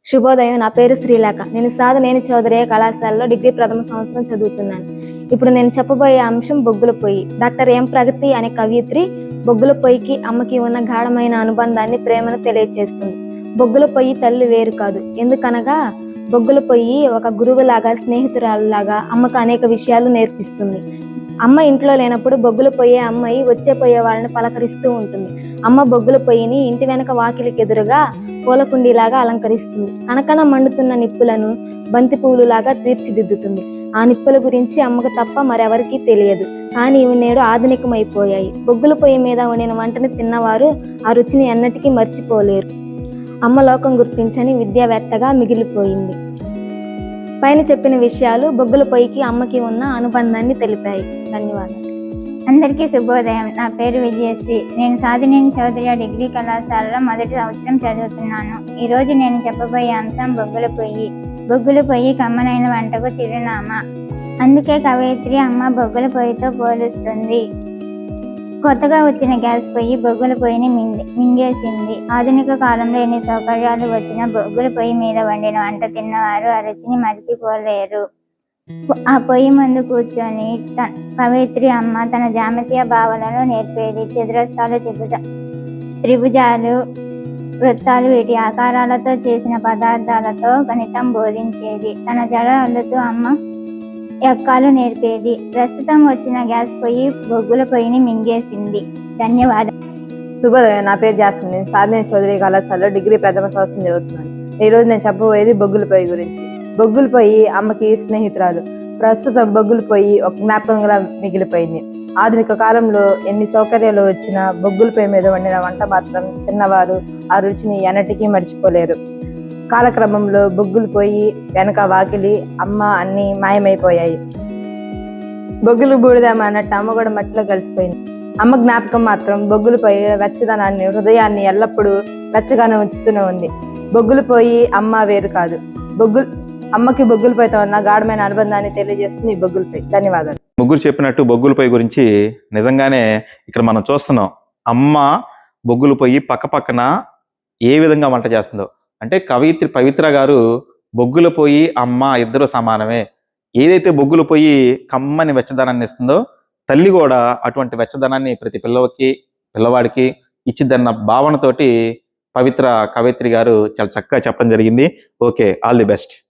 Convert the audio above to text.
శుభోదయం. నా పేరు శ్రీలేఖ. నేను సాధనేని చౌదరయ్య కళాశాలలో డిగ్రీ ప్రథమ సంవత్సరం చదువుతున్నాను. ఇప్పుడు నేను చెప్పబోయే అంశం బొగ్గుల పొయ్యి. డాక్టర్ ఎం ప్రగతి అనే కవయిత్రి బొగ్గుల పొయ్యికి అమ్మకి ఉన్న గాఢమైన అనుబంధాన్ని, ప్రేమను తెలియజేస్తుంది. బొగ్గుల పొయ్యి తల్లి వేరు కాదు. ఎందుకనగా బొగ్గుల పొయ్యి ఒక గురువులాగా, స్నేహితురాలులాగా అమ్మకు అనేక విషయాలు నేర్పిస్తుంది. అమ్మ ఇంట్లో లేనప్పుడు బొగ్గుల పొయ్యే అమ్మాయి వచ్చే పోయే వాళ్ళని పలకరిస్తూ ఉంటుంది. అమ్మ బొగ్గుల పొయ్యిని ఇంటి వెనక వాకిలికి ఎదురుగా పూలకుండీలాగా అలంకరిస్తుంది. కనకన మండుతున్న నిప్పులను బంతి పువ్వులులాగా తీర్చిదిద్దుతుంది. ఆ నిప్పుల గురించి అమ్మకు తప్ప మరెవరికీ తెలియదు. కానీ ఇవి నేడు ఆధునికమైపోయాయి. బొగ్గుల పొయ్యి మీద వండిన వంటని తిన్నవారు ఆ రుచిని ఎన్నటికీ మర్చిపోలేరు. అమ్మ లోకం గుర్తించని విద్యావేత్తగా మిగిలిపోయింది. పైన చెప్పిన విషయాలు బొగ్గుల పొయ్యికి అమ్మకి ఉన్న అనుబంధాన్ని తెలిపాయి. ధన్యవాదాలు. అందరికీ శుభోదయం. నా పేరు విజయశ్రీ. నేను సాధనేని చౌదరయ్య డిగ్రీ కళాశాలలో మొదటి సంవత్సరం చదువుతున్నాను. ఈరోజు నేను చెప్పబోయే అంశం బొగ్గుల పొయ్యి. బొగ్గుల పొయ్యి కమ్మనైన వంటకు చిరునామా. అందుకే కవయిత్రి అమ్మ బొగ్గుల పొయ్యితో పోలుస్తుంది. కొత్తగా వచ్చిన గ్యాస్ పొయ్యి బొగ్గుల పొయ్యిని మింగేసింది. ఆధునిక కాలంలో ఎన్ని సౌకర్యాలు వచ్చినా బొగ్గుల పొయ్యి మీద వండిన వంట తిన్నవారు ఆ రుచిని మరిచిపోలేరు. ఆ పొయ్యి ముందు కూర్చొని కవయిత్రి అమ్మ తన జామితీయ భావాలను నేర్పేది. చతురస్రాలు, త్రిభుజాలు, వృత్తాలు, వీటి ఆకారాలతో చేసిన పదార్థాలతో గణితం బోధించేది. తన జడ అల్లుతూ అమ్మ ఎక్కాలు నేర్పేది. ప్రస్తుతం వచ్చిన గ్యాస్ పొయ్యి బొగ్గుల పొయ్యిని మింగేసింది. ధన్యవాదాలు. శుభోదయం. నా పేరు జాస్మిన్. నేను సాధనేని చౌదరయ్య కళాశాలలో డిగ్రీ ప్రథమ సంవత్సరం చదువుతున్నాను. ఈరోజు నేను చెప్పబోయేది బొగ్గుల పొయ్యి గురించి. బొగ్గుల పొయ్యి అమ్మకి స్నేహితురాలు. ప్రస్తుతం బొగ్గుల పొయ్యి ఒక జ్ఞాపకంగా మిగిలిపోయింది. ఆధునిక కాలంలో ఎన్ని సౌకర్యాలు వచ్చినా బొగ్గుల పొయ్యి మీద వండిన వంట మాత్రం తిన్నవారు ఆ రుచిని ఎన్నటికీ మర్చిపోలేరు. కాలక్రమంలో బొగ్గుల పొయ్యి వెనక వాకిలి అమ్మ అన్ని మాయమైపోయాయి. బొగ్గులు బూడిదామా అన్నట్టు అమ్మ కూడా మట్టిలో కలిసిపోయింది. అమ్మ జ్ఞాపకం మాత్రం బొగ్గుల పొయ్యి వెచ్చదనాన్ని, హృదయాన్ని ఎల్లప్పుడూ వెచ్చగానే ఉంచుతూనే ఉంది. బొగ్గుల పొయ్యి అమ్మ వేరు కాదు. అమ్మకి బొగ్గుల పొయ్యితో ఉన్న గాఢమైన అనుబంధాన్ని తెలియజేస్తుంది ఈ బొగ్గుల పొయ్యి. ధన్యవాదాలు. ముగ్గురు చెప్పినట్టు బొగ్గుల పొయ్యి గురించి నిజంగానే ఇక్కడ మనం చూస్తున్నాం. అమ్మ బొగ్గుల పొయ్యి పక్క పక్కన ఏ విధంగా వంట చేస్తుందో. అంటే కవయిత్రి పవిత్ర గారు బొగ్గుల పొయ్యి అమ్మ ఇద్దరు సమానమే. ఏదైతే బొగ్గుల పొయ్యి కమ్మని వెచ్చదనాన్ని ఇస్తుందో, తల్లి కూడా అటువంటి వెచ్చదనాన్ని ప్రతి పిల్లవాడికి ఇచ్చిద్దన్న భావనతోటి పవిత్ర కవయిత్రి గారు చాలా చక్కగా చెప్పడం జరిగింది. Okay, all the best.